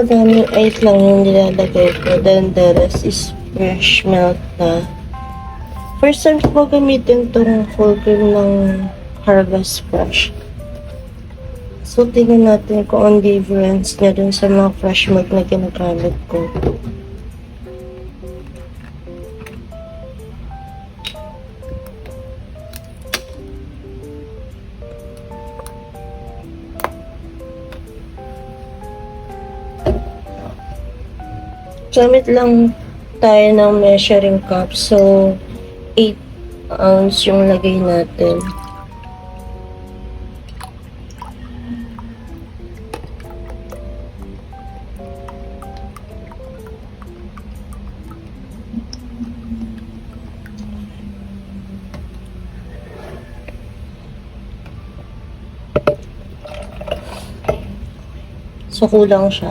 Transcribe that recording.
Maraming ice lang yung nilalagay ko. Then the rest is fresh milk na. First time ko gamitin itong full cream ng Harvest Fresh. So, tingnan natin kung ang difference niya dun sa mga fresh milk na ginagamit ko. Gamit lang tayo ng measuring cup. So, 8 ounce yung lagay natin. So, kulang siya.